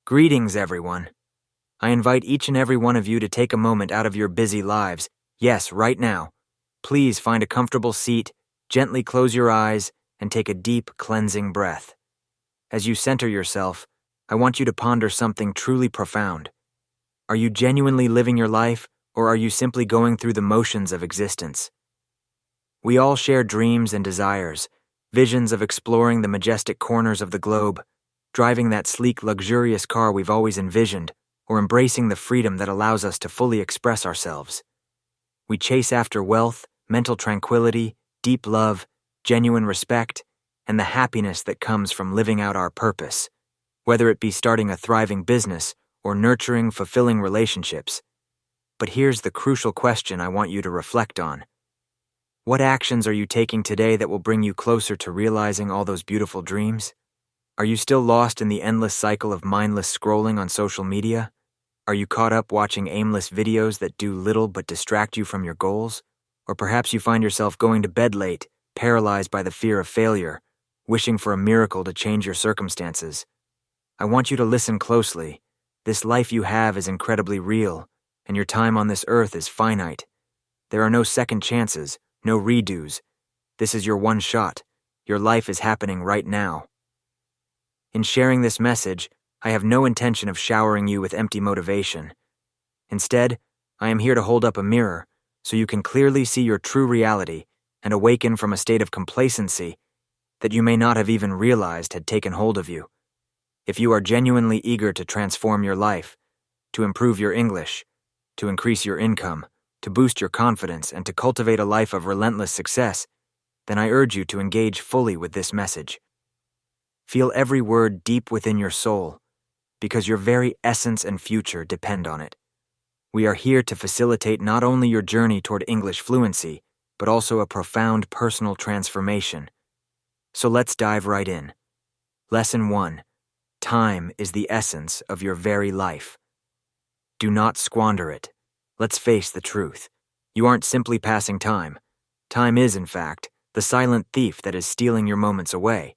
Greetings, everyone. I invite each and every one of you to take a moment out of your busy lives, yes, right now. Please find a comfortable seat, gently close your eyes, and take a deep, cleansing breath. As you center yourself, I want you to ponder something truly profound. Are you genuinely living your life, or are you simply going through the motions of existence? We all share dreams and desires, visions of exploring the majestic corners of the globe, driving that sleek, luxurious car we've always envisioned, or embracing the freedom that allows us to fully express ourselves. We chase after wealth, mental tranquility, deep love, genuine respect, and the happiness that comes from living out our purpose, whether it be starting a thriving business or nurturing, fulfilling relationships. But here's the crucial question I want you to reflect on. What actions are you taking today that will bring you closer to realizing all those beautiful dreams? Are you still lost in the endless cycle of mindless scrolling on social media? Are you caught up watching aimless videos that do little but distract you from your goals? Or perhaps you find yourself going to bed late, paralyzed by the fear of failure, wishing for a miracle to change your circumstances. I want you to listen closely. This life you have is incredibly real, and your time on this earth is finite. There are no second chances, no redos. This is your one shot. Your life is happening right now. In sharing this message, I have no intention of showering you with empty motivation. Instead, I am here to hold up a mirror so you can clearly see your true reality and awaken from a state of complacency that you may not have even realized had taken hold of you. If you are genuinely eager to transform your life, to improve your English, to increase your income, to boost your confidence, and to cultivate a life of relentless success, then I urge you to engage fully with this message. Feel every word deep within your soul, because your very essence and future depend on it. We are here to facilitate not only your journey toward English fluency, but also a profound personal transformation. So let's dive right in. Lesson 1. Time is the essence of your very life. Do not squander it. Let's face the truth. You aren't simply passing time. Time is, in fact, the silent thief that is stealing your moments away.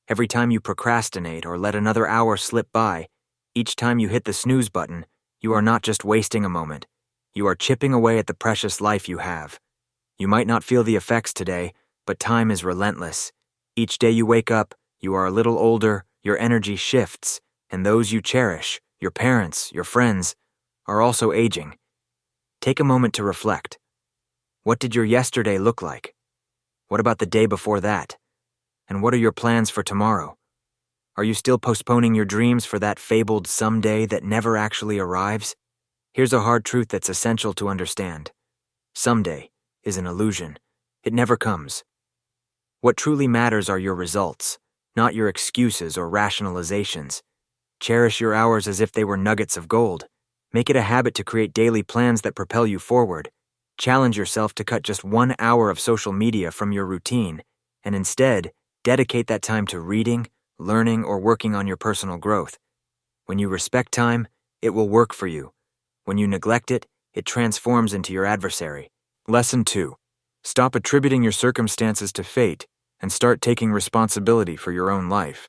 Every time you procrastinate or let another hour slip by, each time you hit the snooze button, you are not just wasting a moment. You are chipping away at the precious life you have. You might not feel the effects today, but time is relentless. Each day you wake up, you are a little older, your energy shifts, and those you cherish, your parents, your friends, are also aging. Take a moment to reflect. What did your yesterday look like? What about the day before that? And what are your plans for tomorrow? Are you still postponing your dreams for that fabled someday that never actually arrives? Here's a hard truth that's essential to understand. Someday is an illusion. It never comes. What truly matters are your results, not your excuses or rationalizations. Cherish your hours as if they were nuggets of gold. Make it a habit to create daily plans that propel you forward. Challenge yourself to cut just 1 hour of social media from your routine, and instead, dedicate that time to reading, learning, or working on your personal growth. When you respect time, it will work for you. When you neglect it, it transforms into your adversary. Lesson 2. Stop attributing your circumstances to fate and start taking responsibility for your own life.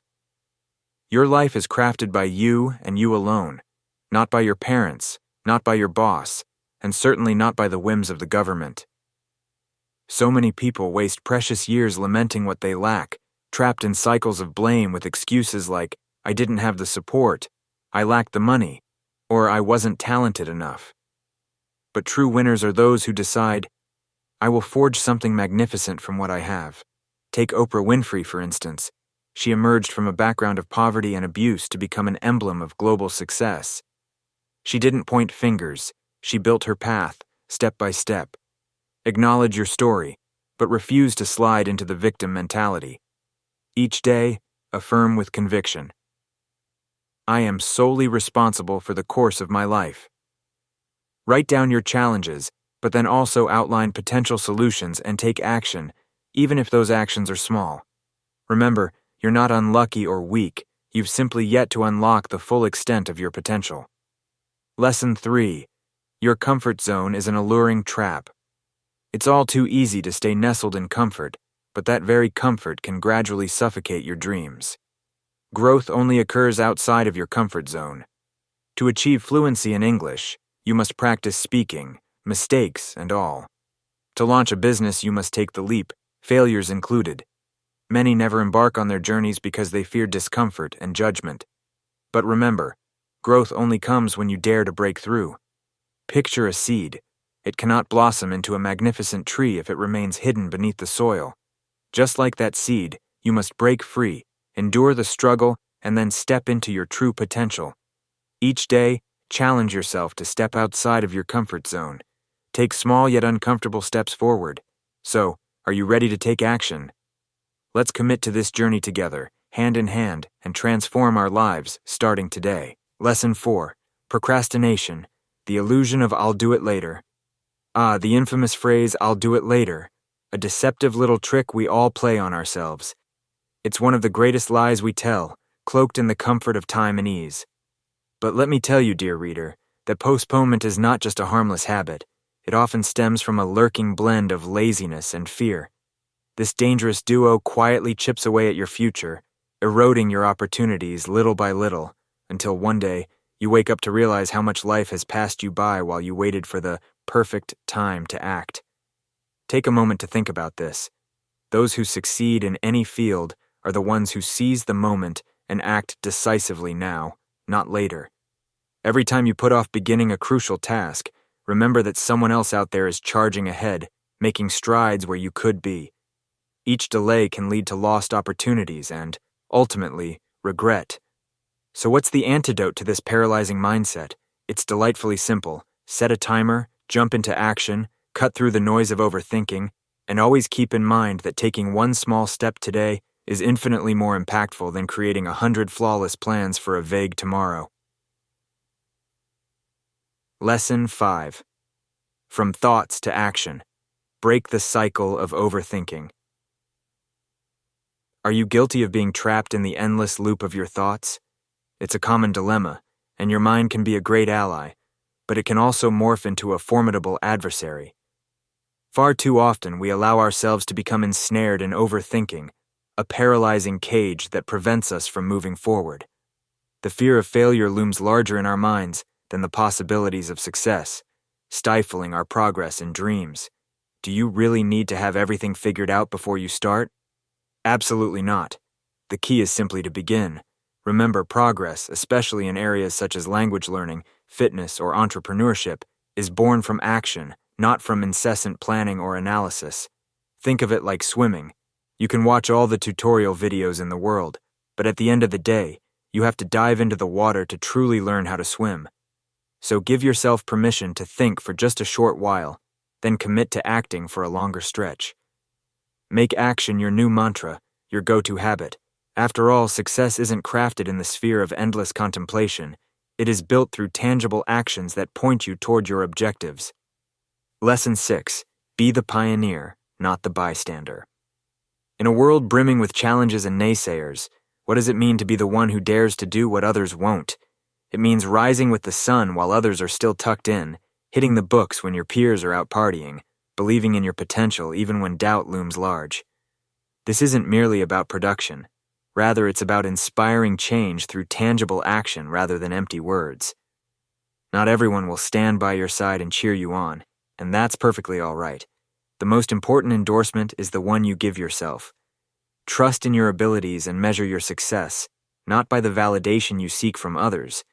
Your life is crafted by you and you alone, not by your parents, not by your boss, and certainly not by the whims of the government. So many people waste precious years lamenting what they lack, trapped in cycles of blame with excuses like, I didn't have the support, I lacked the money, or I wasn't talented enough. But true winners are those who decide, I will forge something magnificent from what I have. Take Oprah Winfrey, for instance. She emerged from a background of poverty and abuse to become an emblem of global success. She didn't point fingers, she built her path, step by step. Acknowledge your story, but refuse to slide into the victim mentality. Each day, affirm with conviction. I am solely responsible for the course of my life. Write down your challenges, but then also outline potential solutions and take action, even if those actions are small. Remember, you're not unlucky or weak, you've simply yet to unlock the full extent of your potential. Lesson 3. Your comfort zone is an alluring trap. It's all too easy to stay nestled in comfort, but that very comfort can gradually suffocate your dreams. Growth only occurs outside of your comfort zone. To achieve fluency in English, you must practice speaking, mistakes and all. To launch a business, you must take the leap, failures included. Many never embark on their journeys because they fear discomfort and judgment. But remember, growth only comes when you dare to break through. Picture a seed. It cannot blossom into a magnificent tree if it remains hidden beneath the soil. Just like that seed, you must break free, endure the struggle, and then step into your true potential. Each day, challenge yourself to step outside of your comfort zone. Take small yet uncomfortable steps forward. So, are you ready to take action? Let's commit to this journey together, hand in hand, and transform our lives starting today. Lesson 4. Procrastination. The illusion of I'll do it later. The infamous phrase, I'll do it later. A deceptive little trick we all play on ourselves. It's one of the greatest lies we tell, cloaked in the comfort of time and ease. But let me tell you, dear reader, that postponement is not just a harmless habit. It often stems from a lurking blend of laziness and fear. This dangerous duo quietly chips away at your future, eroding your opportunities little by little, until one day you wake up to realize how much life has passed you by while you waited for the perfect time to act. Take a moment to think about this. Those who succeed in any field are the ones who seize the moment and act decisively now, not later. Every time you put off beginning a crucial task, remember that someone else out there is charging ahead, making strides where you could be. Each delay can lead to lost opportunities and, ultimately, regret. So what's the antidote to this paralyzing mindset? It's delightfully simple. Set a timer, jump into action, cut through the noise of overthinking, and always keep in mind that taking one small step today is infinitely more impactful than creating 100 flawless plans for a vague tomorrow. Lesson 5. From thoughts to action. Break the cycle of overthinking. Are you guilty of being trapped in the endless loop of your thoughts? It's a common dilemma, and your mind can be a great ally, but it can also morph into a formidable adversary. Far too often we allow ourselves to become ensnared in overthinking, a paralyzing cage that prevents us from moving forward. The fear of failure looms larger in our minds than the possibilities of success, stifling our progress and dreams. Do you really need to have everything figured out before you start? Absolutely not. The key is simply to begin. Remember, progress, especially in areas such as language learning, fitness, or entrepreneurship, is born from action, not from incessant planning or analysis. Think of it like swimming. You can watch all the tutorial videos in the world, but at the end of the day, you have to dive into the water to truly learn how to swim. So give yourself permission to think for just a short while, then commit to acting for a longer stretch. Make action your new mantra, your go-to habit. After all, success isn't crafted in the sphere of endless contemplation. It is built through tangible actions that point you toward your objectives. Lesson 6. Be the pioneer, not the bystander. In a world brimming with challenges and naysayers, what does it mean to be the one who dares to do what others won't? It means rising with the sun while others are still tucked in, hitting the books when your peers are out partying, believing in your potential even when doubt looms large. This isn't merely about production. Rather, it's about inspiring change through tangible action rather than empty words. Not everyone will stand by your side and cheer you on, and that's perfectly all right. The most important endorsement is the one you give yourself. Trust in your abilities and measure your success, not by the validation you seek from others,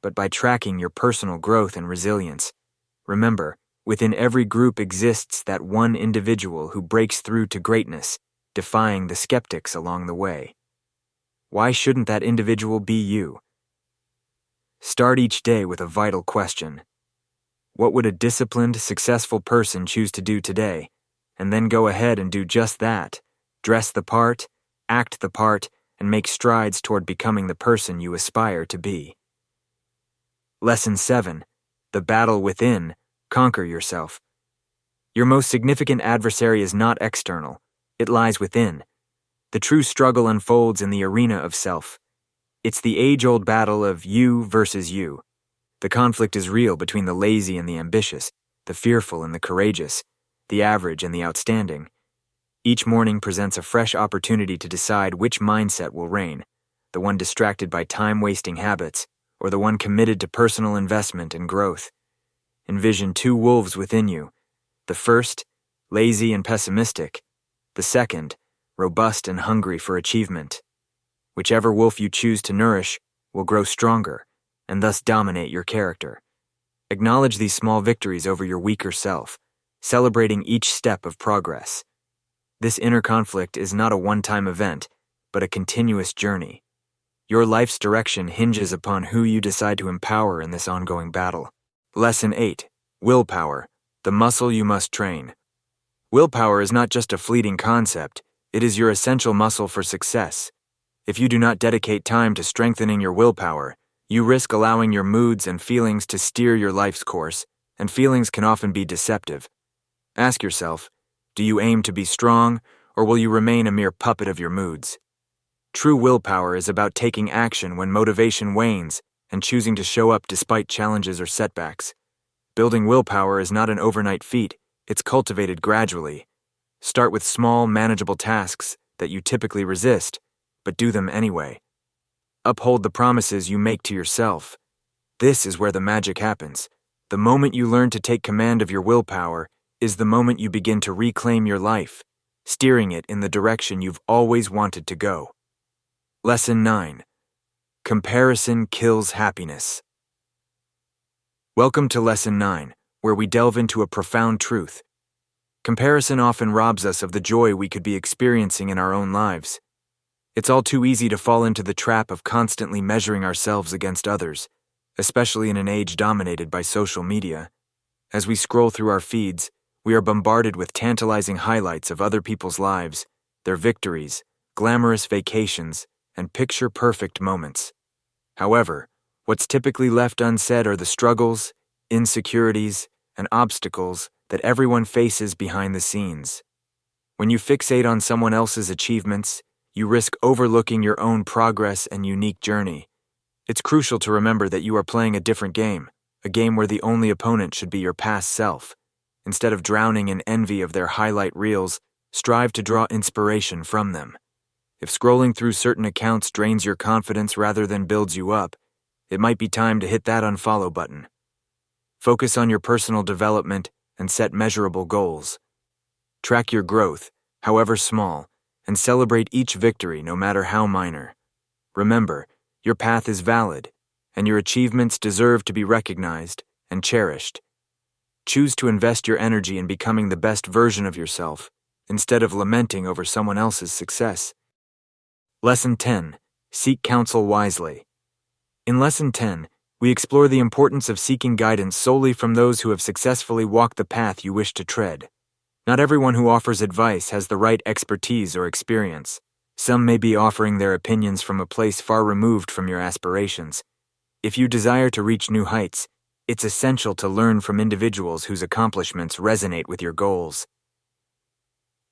but by tracking your personal growth and resilience. Remember, within every group exists that one individual who breaks through to greatness, defying the skeptics along the way. Why shouldn't that individual be you? Start each day with a vital question. What would a disciplined, successful person choose to do today? And then go ahead and do just that. Dress the part, act the part, and make strides toward becoming the person you aspire to be. Lesson 7. The battle within. Conquer yourself. Your most significant adversary is not external. It lies within. The true struggle unfolds in the arena of self. It's the age-old battle of you versus you. The conflict is real between the lazy and the ambitious, the fearful and the courageous, the average and the outstanding. Each morning presents a fresh opportunity to decide which mindset will reign. the one distracted by time-wasting habits, or the one committed to personal investment and growth. Envision two wolves within you. The first, lazy and pessimistic. The second, robust and hungry for achievement. Whichever wolf you choose to nourish will grow stronger and thus dominate your character. Acknowledge these small victories over your weaker self, celebrating each step of progress. This inner conflict is not a one-time event, but a continuous journey. Your life's direction hinges upon who you decide to empower in this ongoing battle. Lesson 8. Willpower, the muscle you must train. Willpower is not just a fleeting concept, it is your essential muscle for success. If you do not dedicate time to strengthening your willpower, you risk allowing your moods and feelings to steer your life's course, and feelings can often be deceptive. Ask yourself, do you aim to be strong, or will you remain a mere puppet of your moods? True willpower is about taking action when motivation wanes and choosing to show up despite challenges or setbacks. Building willpower is not an overnight feat, it's cultivated gradually. Start with small, manageable tasks that you typically resist, but do them anyway. Uphold the promises you make to yourself. This is where the magic happens. The moment you learn to take command of your willpower is the moment you begin to reclaim your life, steering it in the direction you've always wanted to go. Lesson 9. Comparison kills happiness. Welcome to Lesson 9, where we delve into a profound truth. Comparison often robs us of the joy we could be experiencing in our own lives. It's all too easy to fall into the trap of constantly measuring ourselves against others, especially in an age dominated by social media. As we scroll through our feeds, we are bombarded with tantalizing highlights of other people's lives, their victories, glamorous vacations, and picture-perfect moments. However, what's typically left unsaid are the struggles, insecurities, and obstacles that everyone faces behind the scenes. When you fixate on someone else's achievements, you risk overlooking your own progress and unique journey. It's crucial to remember that you are playing a different game, a game where the only opponent should be your past self. Instead of drowning in envy of their highlight reels, strive to draw inspiration from them. If scrolling through certain accounts drains your confidence rather than builds you up, it might be time to hit that unfollow button. Focus on your personal development and set measurable goals. Track your growth, however small, and celebrate each victory no matter how minor. Remember, your path is valid, and your achievements deserve to be recognized and cherished. Choose to invest your energy in becoming the best version of yourself, instead of lamenting over someone else's success. Lesson 10. Seek counsel wisely. In Lesson 10, we explore the importance of seeking guidance solely from those who have successfully walked the path you wish to tread. Not everyone who offers advice has the right expertise or experience. Some may be offering their opinions from a place far removed from your aspirations. If you desire to reach new heights, it's essential to learn from individuals whose accomplishments resonate with your goals.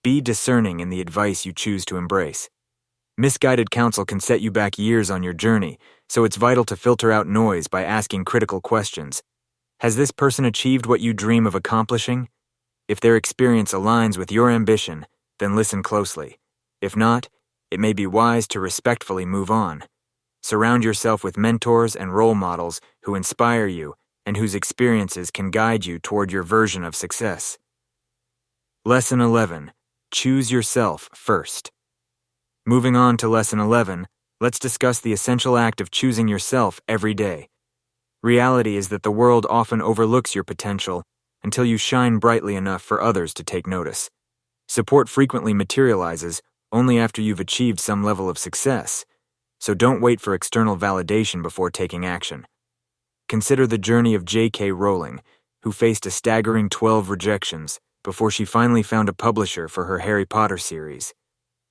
Be discerning in the advice you choose to embrace. Misguided counsel can set you back years on your journey, so it's vital to filter out noise by asking critical questions. Has this person achieved what you dream of accomplishing? If their experience aligns with your ambition, then listen closely. If not, it may be wise to respectfully move on. Surround yourself with mentors and role models who inspire you and whose experiences can guide you toward your version of success. Lesson 11. Choose yourself first. Moving on to Lesson 11, let's discuss the essential act of choosing yourself every day. Reality is that the world often overlooks your potential until you shine brightly enough for others to take notice. Support frequently materializes only after you've achieved some level of success, so don't wait for external validation before taking action. Consider the journey of J.K. Rowling, who faced a staggering 12 rejections before she finally found a publisher for her Harry Potter series.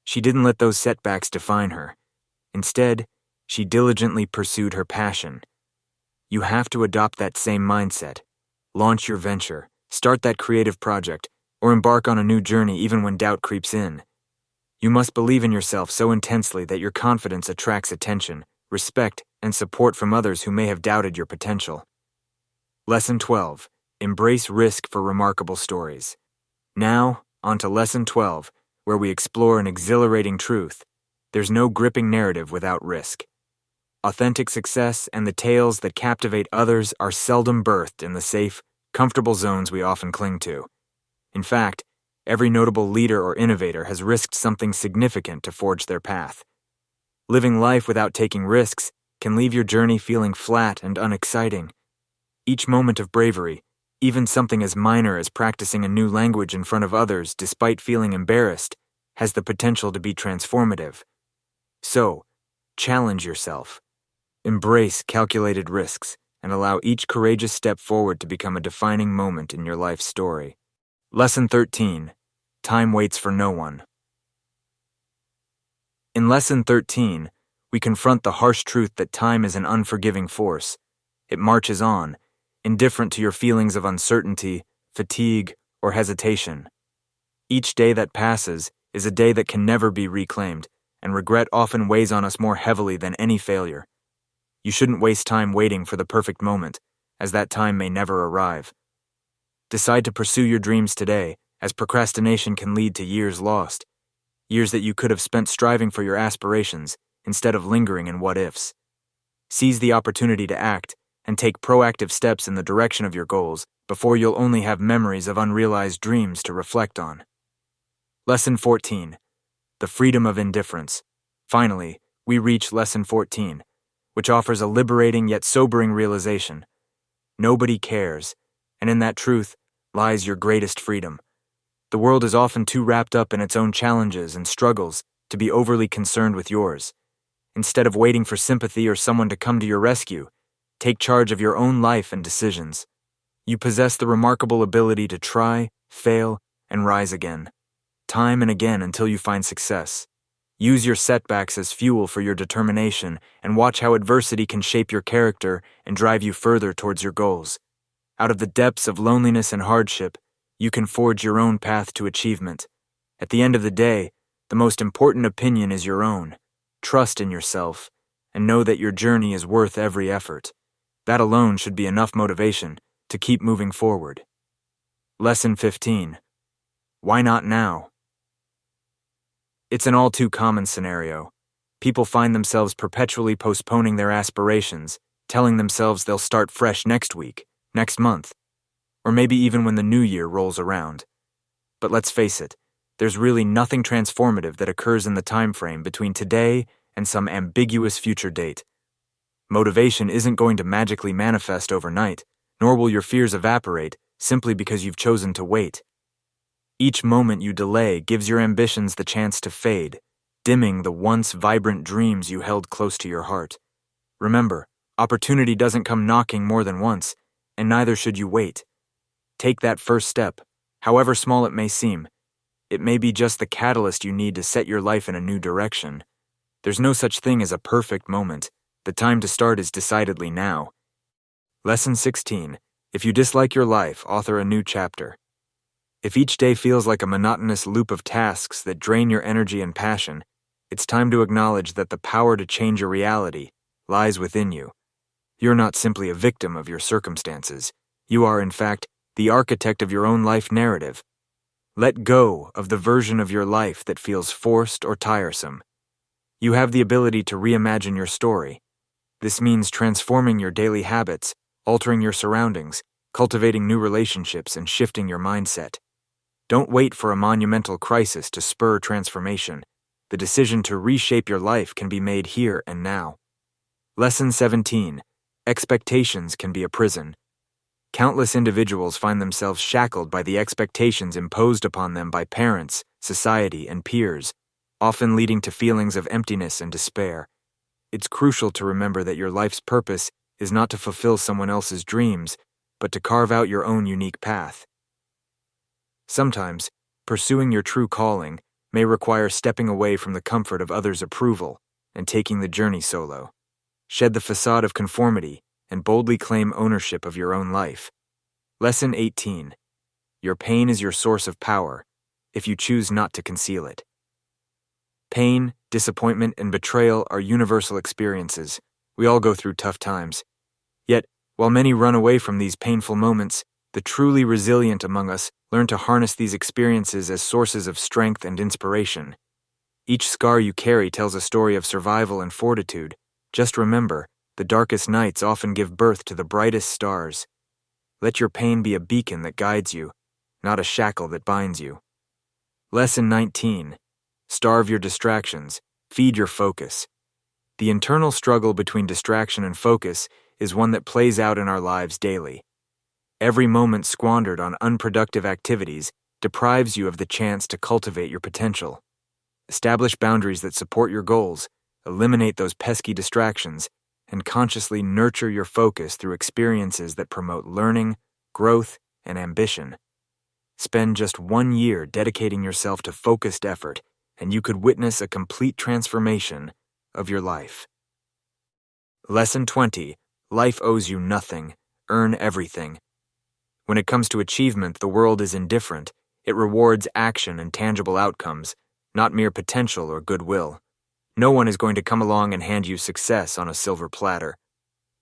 She didn't let those setbacks define her. Instead, she diligently pursued her passion. You have to adopt that same mindset. Launch your venture, start that creative project, or embark on a new journey even when doubt creeps in. You must believe in yourself so intensely that your confidence attracts attention, respect, and support from others who may have doubted your potential. Lesson 12. Embrace risk for remarkable stories. Now, on to Lesson 12, where we explore an exhilarating truth. There's no gripping narrative without risk. Authentic success and the tales that captivate others are seldom birthed in the safe, comfortable zones we often cling to. In fact, every notable leader or innovator has risked something significant to forge their path. Living life without taking risks can leave your journey feeling flat and unexciting. Each moment of bravery, even something as minor as practicing a new language in front of others despite feeling embarrassed, has the potential to be transformative. So, challenge yourself. Embrace calculated risks and allow each courageous step forward to become a defining moment in your life's story. Lesson 13. Time waits for no one. In Lesson 13, we confront the harsh truth that time is an unforgiving force. It marches on, indifferent to your feelings of uncertainty, fatigue, or hesitation. Each day that passes is a day that can never be reclaimed, and regret often weighs on us more heavily than any failure. You shouldn't waste time waiting for the perfect moment, as that time may never arrive. Decide to pursue your dreams today, as procrastination can lead to years lost. Years that you could have spent striving for your aspirations, instead of lingering in what-ifs. Seize the opportunity to act, and take proactive steps in the direction of your goals before you'll only have memories of unrealized dreams to reflect on. Lesson 14. The freedom of indifference. Finally, we reach Lesson 14, which offers a liberating yet sobering realization. Nobody cares, and in that truth lies your greatest freedom. The world is often too wrapped up in its own challenges and struggles to be overly concerned with yours. Instead of waiting for sympathy or someone to come to your rescue, take charge of your own life and decisions. You possess the remarkable ability to try, fail, and rise again, time and again until you find success. Use your setbacks as fuel for your determination and watch how adversity can shape your character and drive you further towards your goals. Out of the depths of loneliness and hardship, you can forge your own path to achievement. At the end of the day, the most important opinion is your own. Trust in yourself, and know that your journey is worth every effort. That alone should be enough motivation to keep moving forward. Lesson 15. Why not now? It's an all too common scenario. People find themselves perpetually postponing their aspirations, telling themselves they'll start fresh next week, next month, or maybe even when the new year rolls around. But let's face it, there's really nothing transformative that occurs in the time frame between today and some ambiguous future date. Motivation isn't going to magically manifest overnight, nor will your fears evaporate simply because you've chosen to wait. Each moment you delay gives your ambitions the chance to fade, dimming the once vibrant dreams you held close to your heart. Remember, opportunity doesn't come knocking more than once, and neither should you wait. Take that first step, however small it may seem. It may be just the catalyst you need to set your life in a new direction. There's no such thing as a perfect moment. The time to start is decidedly now. Lesson 16. If you dislike your life, author a new chapter. If each day feels like a monotonous loop of tasks that drain your energy and passion, it's time to acknowledge that the power to change your reality lies within you. You're not simply a victim of your circumstances. You are, in fact, the architect of your own life narrative. Let go of the version of your life that feels forced or tiresome. You have the ability to reimagine your story. This means transforming your daily habits, altering your surroundings, cultivating new relationships, and shifting your mindset. Don't wait for a monumental crisis to spur transformation. The decision to reshape your life can be made here and now. Lesson 17. Expectations can be a prison. Countless individuals find themselves shackled by the expectations imposed upon them by parents, society, and peers, often leading to feelings of emptiness and despair. It's crucial to remember that your life's purpose is not to fulfill someone else's dreams, but to carve out your own unique path. Sometimes, pursuing your true calling may require stepping away from the comfort of others' approval and taking the journey solo. Shed the facade of conformity and boldly claim ownership of your own life. Lesson 18. Your pain is your source of power, if you choose not to conceal it. Pain, disappointment, and betrayal are universal experiences. We all go through tough times. Yet, while many run away from these painful moments, the truly resilient among us learn to harness these experiences as sources of strength and inspiration. Each scar you carry tells a story of survival and fortitude. Just remember, the darkest nights often give birth to the brightest stars. Let your pain be a beacon that guides you, not a shackle that binds you. Lesson 19. Starve your distractions. Feed your focus. The internal struggle between distraction and focus is one that plays out in our lives daily. Every moment squandered on unproductive activities deprives you of the chance to cultivate your potential. Establish boundaries that support your goals, eliminate those pesky distractions, and consciously nurture your focus through experiences that promote learning, growth, and ambition. Spend just 1 year dedicating yourself to focused effort, and you could witness a complete transformation of your life. Lesson 20. Life owes you nothing. Earn everything. When it comes to achievement, the world is indifferent. It rewards action and tangible outcomes, not mere potential or goodwill. No one is going to come along and hand you success on a silver platter.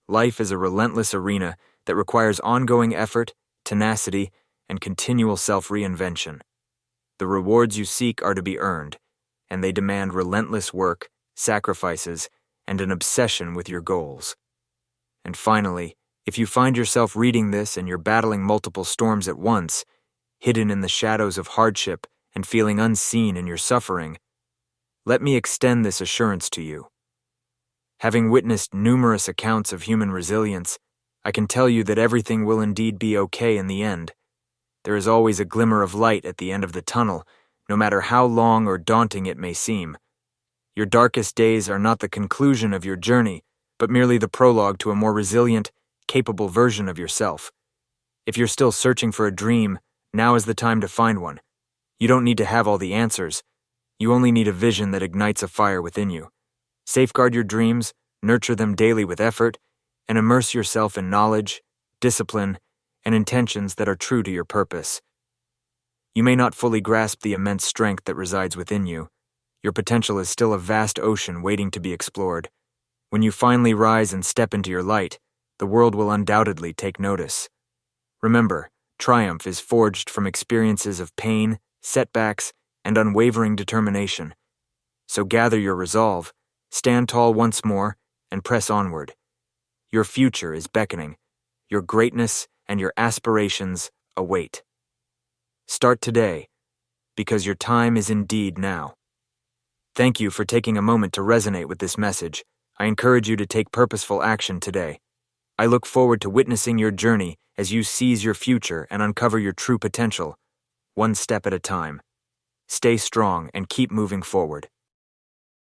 Life is a relentless arena that requires ongoing effort, tenacity, and continual self-reinvention. The rewards you seek are to be earned, and they demand relentless work, sacrifices, and an obsession with your goals. And finally, if you find yourself reading this and you're battling multiple storms at once, hidden in the shadows of hardship and feeling unseen in your suffering, let me extend this assurance to you. Having witnessed numerous accounts of human resilience, I can tell you that everything will indeed be okay in the end. There is always a glimmer of light at the end of the tunnel, no matter how long or daunting it may seem. Your darkest days are not the conclusion of your journey, but merely the prologue to a more resilient, capable version of yourself. If you're still searching for a dream, now is the time to find one. You don't need to have all the answers. You only need a vision that ignites a fire within you. Safeguard your dreams, nurture them daily with effort, and immerse yourself in knowledge, discipline, and intentions that are true to your purpose. You may not fully grasp the immense strength that resides within you. Your potential is still a vast ocean waiting to be explored. When you finally rise and step into your light, the world will undoubtedly take notice. Remember, triumph is forged from experiences of pain, setbacks, and unwavering determination. So gather your resolve, stand tall once more, and press onward. Your future is beckoning. Your greatness and your aspirations await. Start today, because your time is indeed now. Thank you for taking a moment to resonate with this message. I encourage you to take purposeful action today. I look forward to witnessing your journey as you seize your future and uncover your true potential, one step at a time. Stay strong and keep moving forward.